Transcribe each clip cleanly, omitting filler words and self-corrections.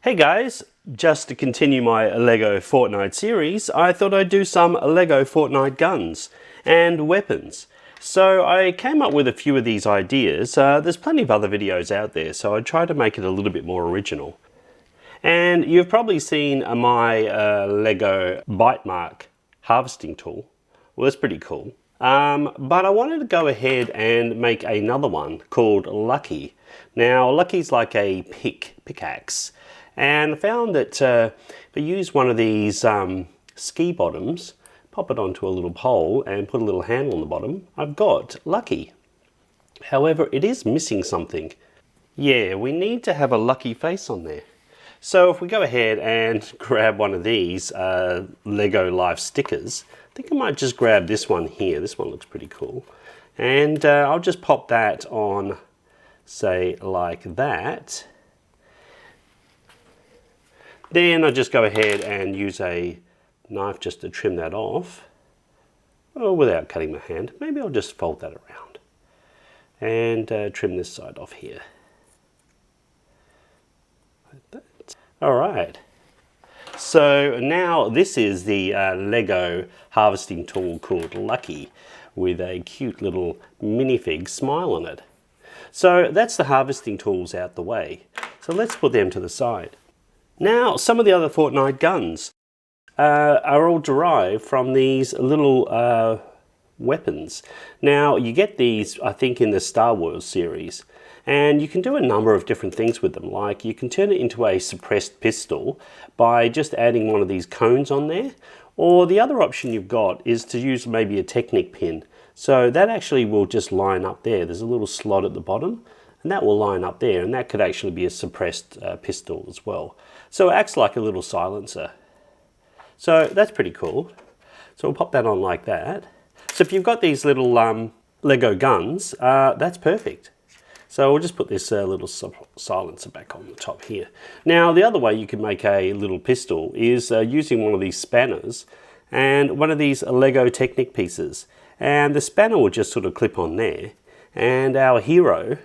Hey guys, just to continue my LEGO Fortnite series, I thought I'd do some LEGO Fortnite guns and weapons. So I came up with a few of these ideas. There's plenty of other videos out there, so I tried to make it a little bit more original. And you've probably seen my LEGO bite mark harvesting tool. Well, that's pretty cool. But I wanted to go ahead and make another one called Lucky. Now, Lucky's like a pickaxe. And I found that if I use one of these ski bottoms, pop it onto a little pole and put a little handle on the bottom, I've got Lucky. However, it is missing something. Yeah, we need to have a Lucky face on there. So if we go ahead and grab one of these LEGO Life stickers, I think I might just grab this one here. This one looks pretty cool. And I'll just pop that on, say, like that. Then I just go ahead and use a knife just to trim that off. Well, without cutting my hand. Maybe I'll just fold that around. And trim this side off here. Like that. Alright. So now this is the LEGO harvesting tool called Lucky, with a cute little minifig smile on it. So that's the harvesting tools out the way. So let's put them to the side. Now, some of the other Fortnite guns are all derived from these little weapons. Now, you get these, I think, in the Star Wars series, and you can do a number of different things with them. Like, you can turn it into a suppressed pistol by just adding one of these cones on there, or the other option you've got is to use maybe a Technic pin. So that actually will just line up there. There's a little slot at the bottom, and that will line up there, and that could actually be a suppressed pistol as well. So it acts like a little silencer. So that's pretty cool. So we'll pop that on like that. So if you've got these little LEGO guns, that's perfect. So we'll just put this little silencer back on the top here. Now the other way you can make a little pistol is using one of these spanners and one of these LEGO Technic pieces. And the spanner will just sort of clip on there, and our hero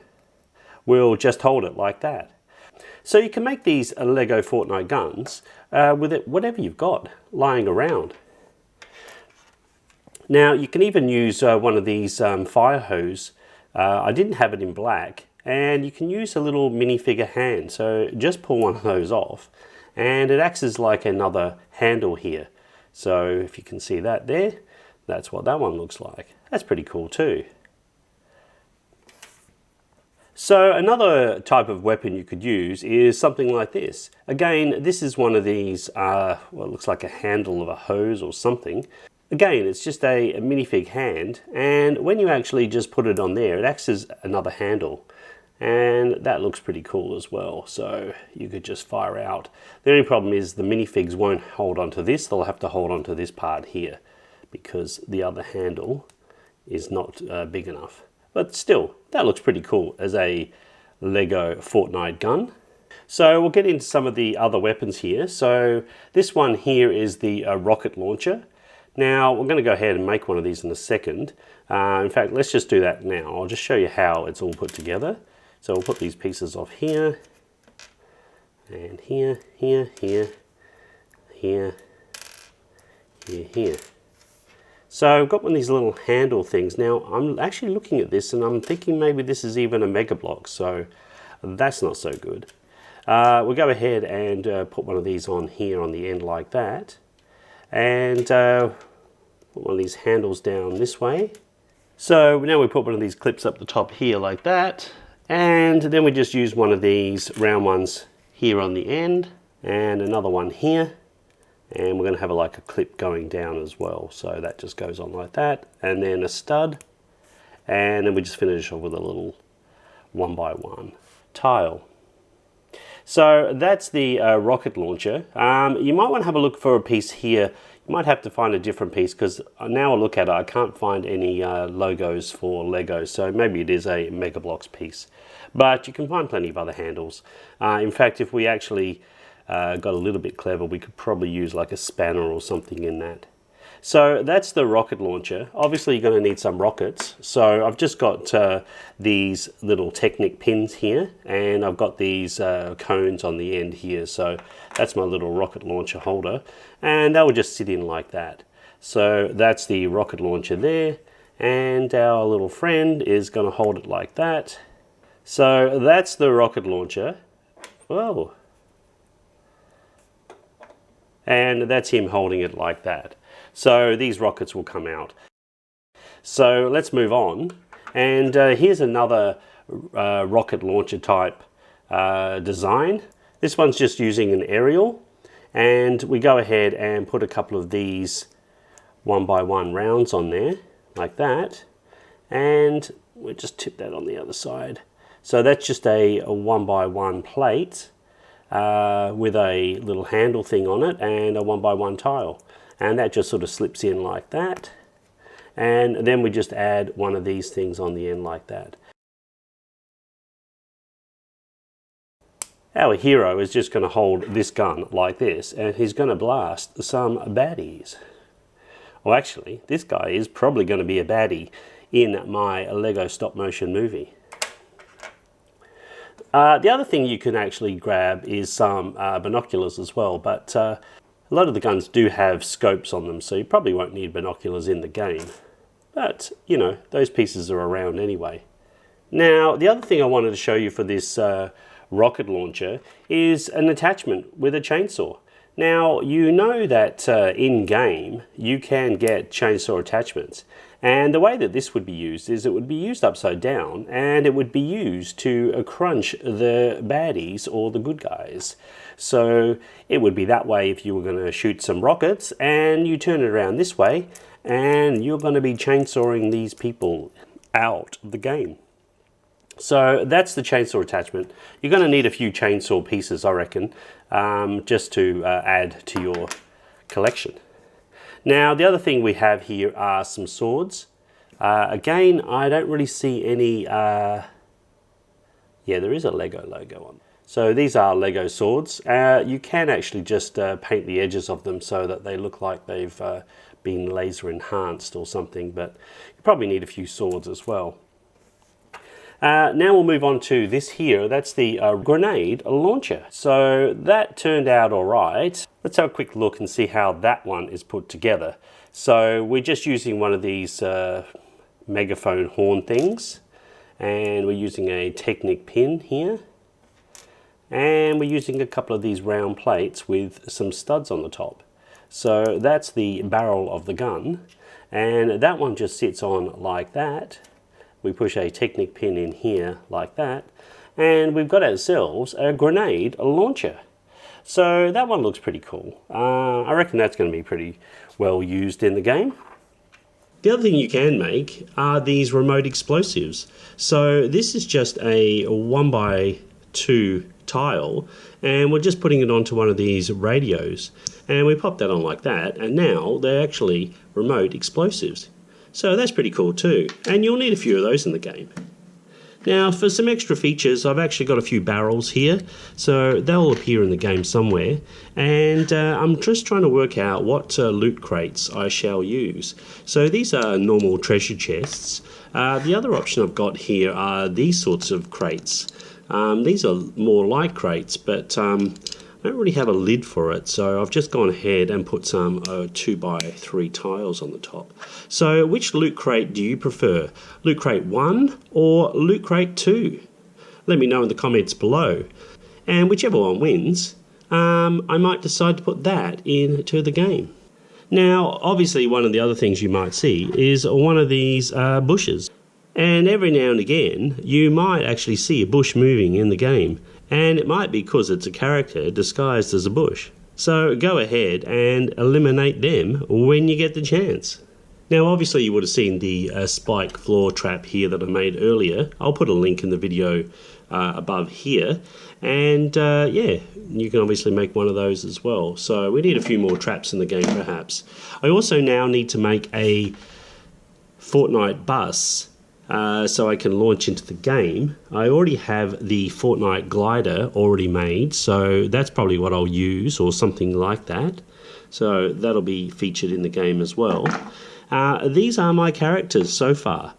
will just hold it like that. So you can make these LEGO Fortnite guns with whatever you've got lying around. Now you can even use one of these fire hose. I didn't have it in black, and you can use a little minifigure hand. So just pull one of those off, and it acts as like another handle here. So if you can see that there, that's what that one looks like. That's pretty cool too. So another type of weapon you could use is something like this. Again, this is one of these, well, it looks like a handle of a hose or something. Again, it's just a minifig hand, and when you actually just put it on there, it acts as another handle. And that looks pretty cool as well, so you could just fire out. The only problem is the minifigs won't hold onto this, they'll have to hold onto this part here, because the other handle is not big enough. But still, that looks pretty cool as a LEGO Fortnite gun. So we'll get into some of the other weapons here. So this one here is the rocket launcher. Now we're going to go ahead and make one of these in a second. In fact, let's just do that now. I'll just show you how it's all put together. So we'll put these pieces off here, and here, here, here, here, here, here. So I've got one of these little handle things. Now I'm actually looking at this and I'm thinking maybe this is even a Mega Block, so that's not so good. We'll go ahead and put one of these on here on the end like that, and put one of these handles down this way. So now we put one of these clips up the top here like that, and then we just use one of these round ones here on the end and another one here. And we're going to have like a clip going down as well. So that just goes on like that. And then a stud. And then we just finish off with a little 1x1 tile. So that's the rocket launcher. You might want to have a look for a piece here. You might have to find a different piece, because now I look at it, I can't find any logos for LEGO. So maybe it is a Mega Bloks piece. But you can find plenty of other handles. In fact, if we actually got a little bit clever, we could probably use like a spanner or something in that. So that's the rocket launcher. Obviously you're going to need some rockets. So I've just got these little Technic pins here, and I've got these cones on the end here. So that's my little rocket launcher holder, and that will just sit in like that. So that's the rocket launcher there, and our little friend is going to hold it like that. So that's the rocket launcher. Whoa. And that's him holding it like that. So these rockets will come out. So let's move on. And here's another rocket launcher type design. This one's just using an aerial. And we go ahead and put a couple of these 1x1 rounds on there, like that. And we'll just tip that on the other side. So that's just a 1x1 plate with a little handle thing on it and a 1x1 tile. And that just sort of slips in like that. And then we just add one of these things on the end like that. Our hero is just going to hold this gun like this, and he's going to blast some baddies. Well, actually, this guy is probably going to be a baddie in my LEGO stop motion movie. The other thing you can actually grab is some binoculars as well, but a lot of the guns do have scopes on them, so you probably won't need binoculars in the game. But, you know, those pieces are around anyway. Now, the other thing I wanted to show you for this rocket launcher is an attachment with a chainsaw. Now, you know that in-game you can get chainsaw attachments, and the way that this would be used is it would be used upside down, and it would be used to crunch the baddies or the good guys. So it would be that way if you were going to shoot some rockets, and you turn it around this way and you're going to be chainsawing these people out of the game. So that's the chainsaw attachment. You're going to need a few chainsaw pieces, I reckon, just to add to your collection. Now, the other thing we have here are some swords. Again, I don't really see any... yeah, there is a LEGO logo on. So these are LEGO swords. You can actually just paint the edges of them so that they look like they've been laser enhanced or something, but you probably need a few swords as well. Now we'll move on to this here. That's the grenade launcher. So that turned out all right. Let's have a quick look and see how that one is put together. So we're just using one of these megaphone horn things, and we're using a Technic pin here, and we're using a couple of these round plates with some studs on the top. So that's the barrel of the gun, and that one just sits on like that. We push a Technic pin in here like that, and we've got ourselves a grenade launcher. So that one looks pretty cool. I reckon that's going to be pretty well used in the game. The other thing you can make are these remote explosives. So this is just a 1x2 tile, and we're just putting it onto one of these radios, and we pop that on like that, and now they're actually remote explosives. So that's pretty cool too, and you'll need a few of those in the game. Now, for some extra features, I've actually got a few barrels here, so they'll appear in the game somewhere, and I'm just trying to work out what loot crates I shall use. So these are normal treasure chests. The other option I've got here are these sorts of crates. These are more like crates, but I don't really have a lid for it, so I've just gone ahead and put some 2x3 tiles on the top. So which loot crate do you prefer? Loot crate 1 or loot crate 2? Let me know in the comments below. And whichever one wins, I might decide to put that into the game. Now, obviously one of the other things you might see is one of these bushes. And every now and again, you might actually see a bush moving in the game. And it might be because it's a character disguised as a bush. So go ahead and eliminate them when you get the chance. Now obviously you would have seen the spike floor trap here that I made earlier. I'll put a link in the video above here. And yeah, you can obviously make one of those as well. So we need a few more traps in the game perhaps. I also now need to make a Fortnite bus so I can launch into the game. I already have the Fortnite glider already made, so that's probably what I'll use, or something like that. So that'll be featured in the game as well. These are my characters so far.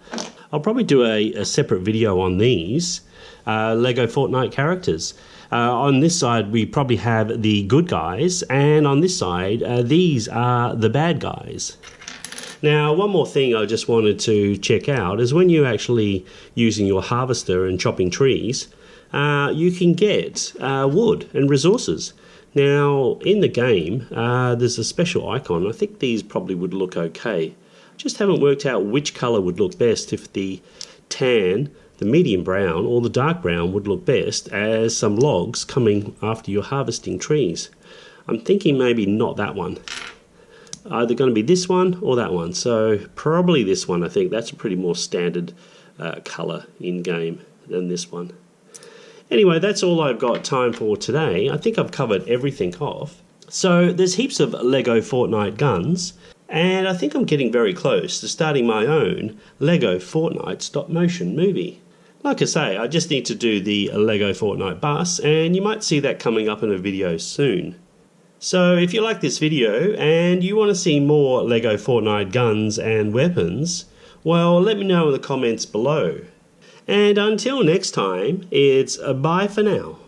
I'll probably do a separate video on these LEGO Fortnite characters. On this side we probably have the good guys, and on this side these are the bad guys. Now, one more thing I just wanted to check out is when you're actually using your harvester and chopping trees, you can get wood and resources. Now, in the game, there's a special icon. I think these probably would look okay. Just haven't worked out which colour would look best, if the tan, the medium brown, or the dark brown would look best as some logs coming after you're harvesting trees. I'm thinking maybe not that one. Either going to be this one or that one. So probably this one, I think. That's a pretty more standard colour in game than this one. Anyway, that's all I've got time for today. I think I've covered everything off. So there's heaps of LEGO Fortnite guns, and I think I'm getting very close to starting my own LEGO Fortnite Stop Motion movie. Like I say, I just need to do the LEGO Fortnite Bus, and you might see that coming up in a video soon. So if you like this video and you want to see more LEGO Fortnite guns and weapons, well, let me know in the comments below. And until next time, it's bye for now.